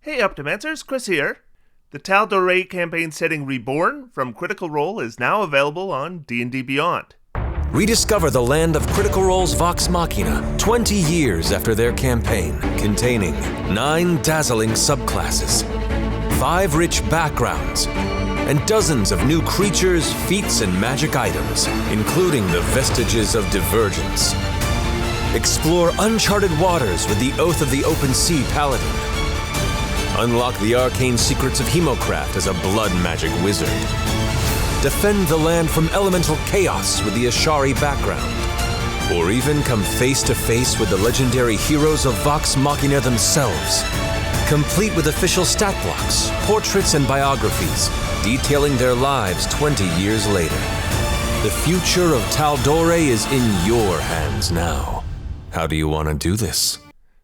Hey Optimancers, Chris here. The Tal'Dorei campaign setting Reborn from Critical Role is now available on D&D Beyond. Rediscover the land of Critical Role's Vox Machina 20 years after their campaign, containing 9 dazzling subclasses, 5 rich backgrounds, and dozens of new creatures, feats, and magic items, including the vestiges of Divergence. Explore uncharted waters with the Oath of the Open Sea Paladin. Unlock the arcane secrets of Hemocraft as a blood magic wizard. Defend the land from elemental chaos with the Ashari background. Or even come face to face with the legendary heroes of Vox Machina themselves. Complete with official stat blocks, portraits, and biographies, detailing their lives 20 years later. The future of Tal'Dorei is in your hands now. How do you want to do this?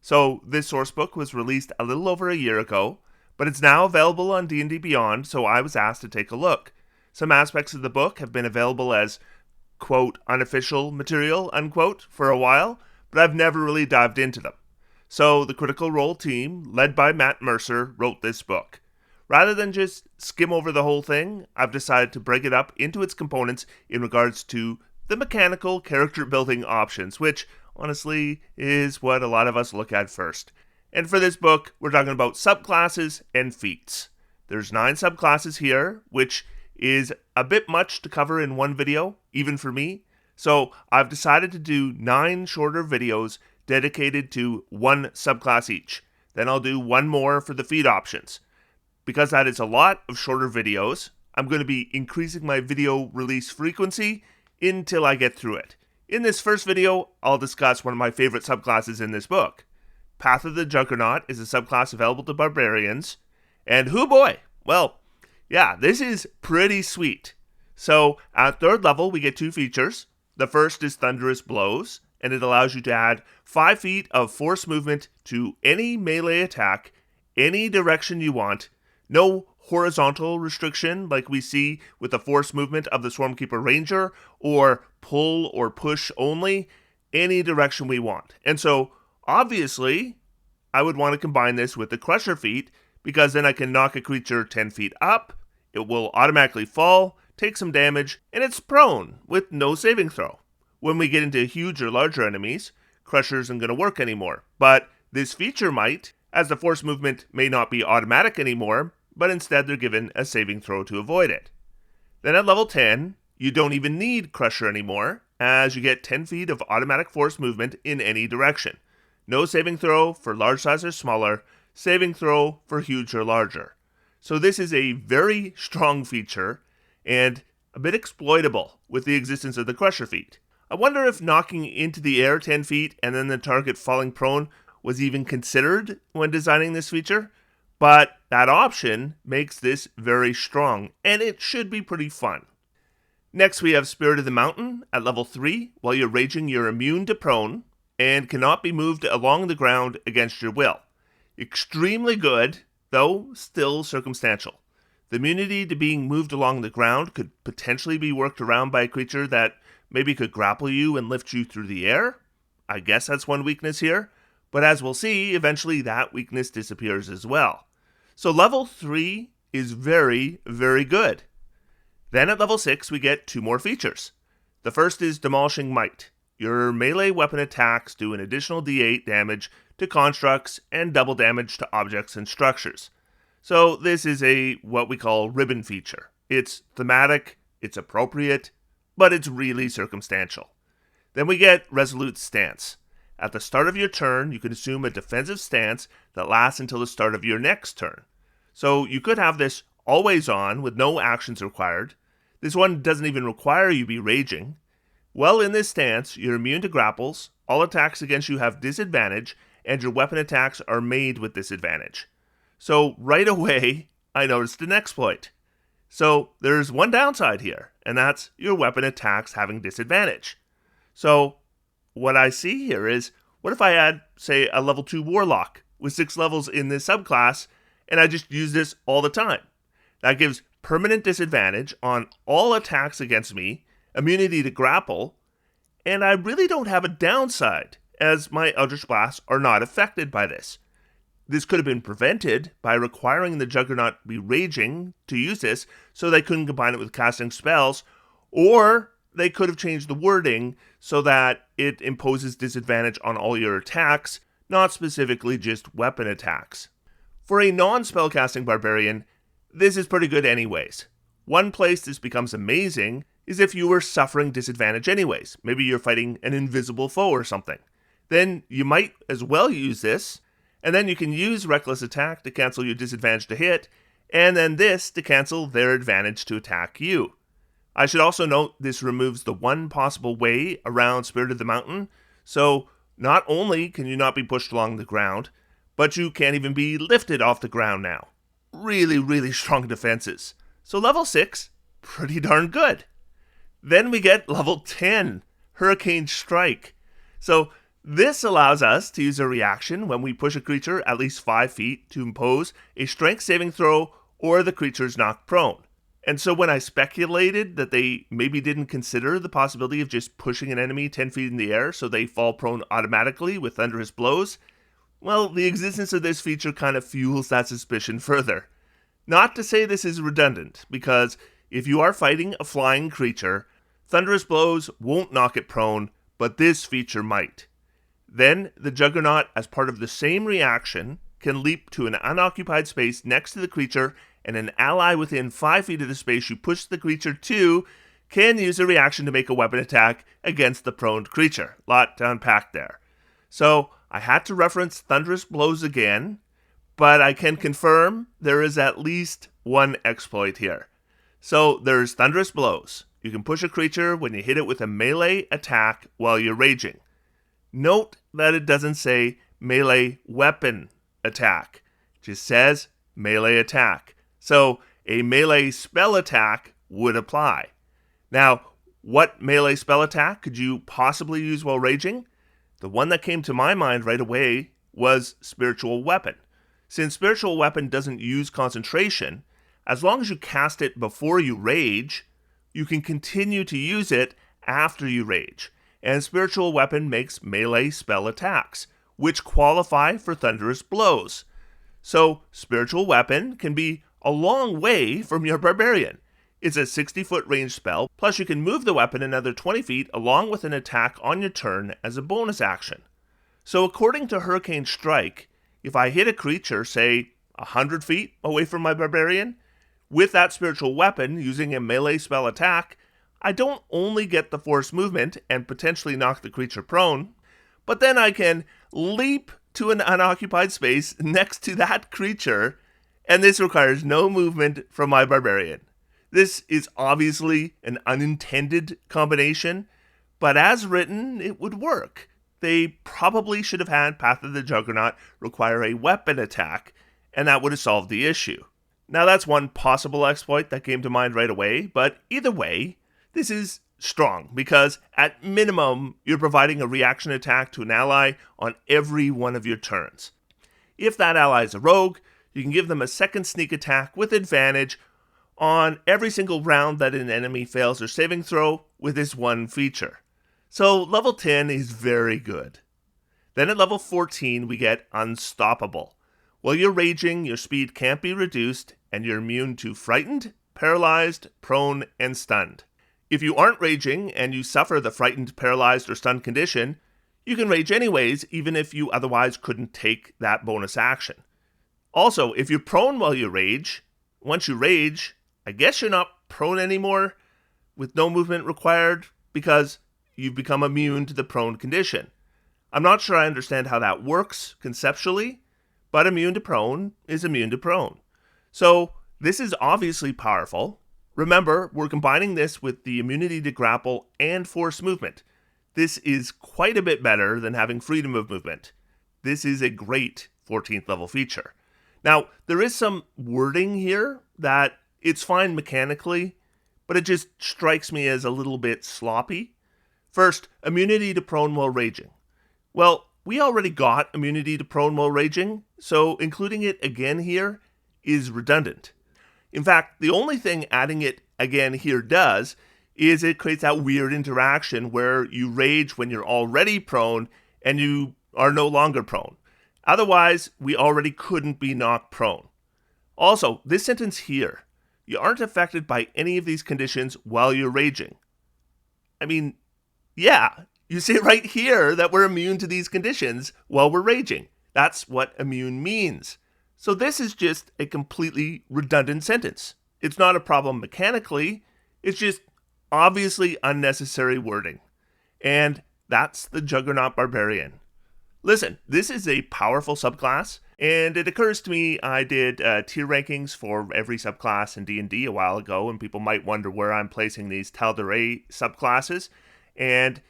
So, this sourcebook was released a little over a year ago, but it's now available on D&D Beyond, so I was asked to take a look. Some aspects of the book have been available as, quote, unofficial material, unquote, for a while, but I've never really dived into them. So, the Critical Role team, led by Matt Mercer, wrote this book. Rather than just skim over the whole thing, I've decided to break it up into its components in regards to the mechanical character building options, which honestly is what a lot of us look at first. And for this book, we're talking about subclasses and feats. There's 9 subclasses here, which is a bit much to cover in one video, even for me. So I've decided to do 9 shorter videos dedicated to one subclass each. Then I'll do one more for the feat options. Because that is a lot of shorter videos, I'm going to be increasing my video release frequency until I get through it. In this first video, I'll discuss one of my favorite subclasses in this book. Path of the Juggernaut is a subclass available to Barbarians. And hoo boy! Well, yeah, this is pretty sweet. So, at 3rd level, we get 2 features. The first is Thunderous Blows, and it allows you to add 5 feet of force movement to any melee attack, any direction you want. No horizontal restriction like we see with the force movement of the Swarmkeeper Ranger, or pull or push only, any direction we want. And so, obviously, I would want to combine this with the Crusher feat, because then I can knock a creature 10 feet up, it will automatically fall, take some damage, and it's prone with no saving throw. When we get into huge or larger enemies, Crusher isn't going to work anymore, but this feature might, as the force movement may not be automatic anymore, but instead they're given a saving throw to avoid it. Then at level 10, you don't even need Crusher anymore, as you get 10 feet of automatic force movement in any direction. No saving throw for large size or smaller, saving throw for huge or larger. So this is a very strong feature, and a bit exploitable with the existence of the Crusher feat. I wonder if knocking into the air 10 feet and then the target falling prone was even considered when designing this feature. But that option makes this very strong, and it should be pretty fun. Next, we have Spirit of the Mountain at level 3. While you're raging, you're immune to prone, and cannot be moved along the ground against your will. Extremely good, though still circumstantial. The immunity to being moved along the ground could potentially be worked around by a creature that maybe could grapple you and lift you through the air. I guess that's one weakness here, but as we'll see, eventually that weakness disappears as well. So level 3 is very, very good. Then at level 6, we get 2 more features. The first is Demolishing Might. Your melee weapon attacks do an additional d8 damage to constructs and double damage to objects and structures. So this is what we call ribbon feature. It's thematic, it's appropriate, but it's really circumstantial. Then we get Resolute Stance. At the start of your turn, you can assume a defensive stance that lasts until the start of your next turn. So you could have this always on with no actions required. This one doesn't even require you be raging. While in this stance, you're immune to grapples, all attacks against you have disadvantage, and your weapon attacks are made with disadvantage. So right away, I noticed an exploit. So there's one downside here, and that's your weapon attacks having disadvantage. So what I see here is, what if I add, say, a level 2 Warlock with 6 levels in this subclass, and I just use this all the time? That gives permanent disadvantage on all attacks against me, immunity to grapple, and I really don't have a downside, as my Eldritch Blasts are not affected by this. This could have been prevented by requiring the Juggernaut be raging to use this so they couldn't combine it with casting spells, or they could have changed the wording so that it imposes disadvantage on all your attacks, not specifically just weapon attacks. For a non-spellcasting barbarian, this is pretty good anyways. One place this becomes amazing is if you were suffering disadvantage anyways. Maybe you're fighting an invisible foe or something. Then you might as well use this, and then you can use Reckless Attack to cancel your disadvantage to hit, and then this to cancel their advantage to attack you. I should also note this removes the one possible way around Spirit of the Mountain, so not only can you not be pushed along the ground, but you can't even be lifted off the ground now. Really, really strong defenses. So level 6, pretty darn good. Then we get level 10, Hurricane Strike. So this allows us to use a reaction when we push a creature at least 5 feet to impose a strength saving throw or the creature's knocked prone. And so when I speculated that they maybe didn't consider the possibility of just pushing an enemy 10 feet in the air so they fall prone automatically with thunderous blows, well, the existence of this feature kind of fuels that suspicion further. Not to say this is redundant, because if you are fighting a flying creature, thunderous blows won't knock it prone, but this feature might. Then the Juggernaut, as part of the same reaction, can leap to an unoccupied space next to the creature, and an ally within 5 feet of the space you push the creature to can use a reaction to make a weapon attack against the prone creature. Lot to unpack there. So I had to reference thunderous blows again, but I can confirm there is at least one exploit here. So there's thunderous blows. You can push a creature when you hit it with a melee attack while you're raging. Note that it doesn't say melee weapon attack. It just says melee attack. So a melee spell attack would apply. Now, what melee spell attack could you possibly use while raging? The one that came to my mind right away was Spiritual Weapon. Since Spiritual Weapon doesn't use concentration, as long as you cast it before you rage, you can continue to use it after you rage. And Spiritual Weapon makes melee spell attacks, which qualify for thunderous blows. So Spiritual Weapon can be a long way from your Barbarian. It's a 60-foot range spell, plus you can move the weapon another 20 feet along with an attack on your turn as a bonus action. So according to Hurricane Strike, if I hit a creature, say 100 feet away from my Barbarian, with that Spiritual Weapon using a melee spell attack, I don't only get the force movement and potentially knock the creature prone, but then I can leap to an unoccupied space next to that creature, and this requires no movement from my Barbarian. This is obviously an unintended combination, but as written, it would work. They probably should have had Path of the Juggernaut require a weapon attack, and that would have solved the issue. Now that's one possible exploit that came to mind right away, but either way, this is strong, because at minimum, you're providing a reaction attack to an ally on every one of your turns. If that ally is a rogue, you can give them a second sneak attack with advantage on every single round that an enemy fails their saving throw with this one feature. So level 10 is very good. Then at level 14, we get Unstoppable. While you're raging, your speed can't be reduced, and you're immune to frightened, paralyzed, prone, and stunned. If you aren't raging and you suffer the frightened, paralyzed, or stunned condition, you can rage anyways, even if you otherwise couldn't take that bonus action. Also, if you're prone while you rage, once you rage, I guess you're not prone anymore with no movement required because you've become immune to the prone condition. I'm not sure I understand how that works conceptually, but immune to prone is immune to prone. So this is obviously powerful. Remember, we're combining this with the immunity to grapple and force movement. This is quite a bit better than having freedom of movement. This is a great 14th level feature. Now, there is some wording here that it's fine mechanically, but it just strikes me as a little bit sloppy. First, immunity to prone while raging. Well, we already got immunity to prone while raging, so including it again here is redundant. In fact, the only thing adding it again here does is it creates that weird interaction where you rage when you're already prone and you are no longer prone. Otherwise, we already couldn't be knocked prone. Also, this sentence here, you aren't affected by any of these conditions while you're raging. I mean, yeah, you see right here that we're immune to these conditions while we're raging. That's what immune means. So this is just a completely redundant sentence. It's not a problem mechanically, it's just obviously unnecessary wording. And that's the Juggernaut Barbarian. Listen, this is a powerful subclass, and it occurs to me I did tier rankings for every subclass in D&D a while ago, and people might wonder where I'm placing these Tal'Dorei subclasses. And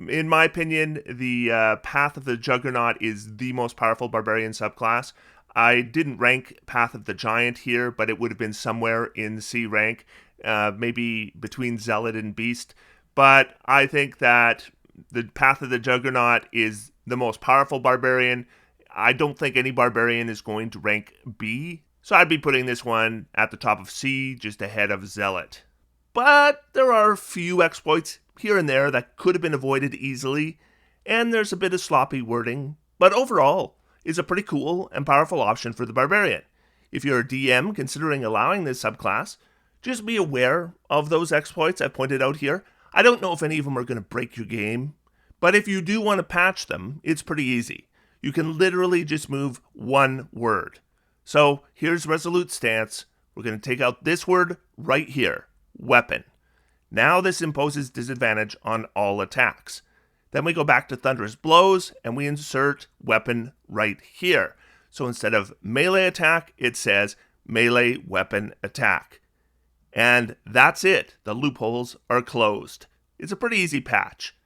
in my opinion, the Path of the Juggernaut is the most powerful Barbarian subclass. I didn't rank Path of the Giant here, but it would have been somewhere in C rank, maybe between Zealot and Beast. But I think that the Path of the Juggernaut is the most powerful Barbarian. I don't think any Barbarian is going to rank B, so I'd be putting this one at the top of C, just ahead of Zealot. But there are a few exploits here and there that could have been avoided easily, and there's a bit of sloppy wording, but overall, it's a pretty cool and powerful option for the Barbarian. If you're a DM considering allowing this subclass, just be aware of those exploits I pointed out here. I don't know if any of them are going to break your game, but if you do want to patch them, it's pretty easy. You can literally just move one word. So here's Resolute Stance. We're going to take out this word right here, weapon. Now this imposes disadvantage on all attacks. Then we go back to Thunderous Blows and we insert weapon right here. So instead of melee attack, it says melee weapon attack. And that's it. The loopholes are closed. It's a pretty easy patch.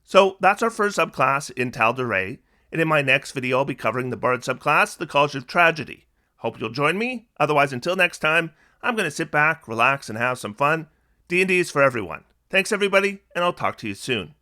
So that's our first subclass in Tal'Dorei, and in my next video I'll be covering the Bard subclass, the College of Tragedy. Hope you'll join me. Otherwise, until next time, I'm going to sit back, relax, and have some fun. D&D is for everyone. Thanks everybody, and I'll talk to you soon.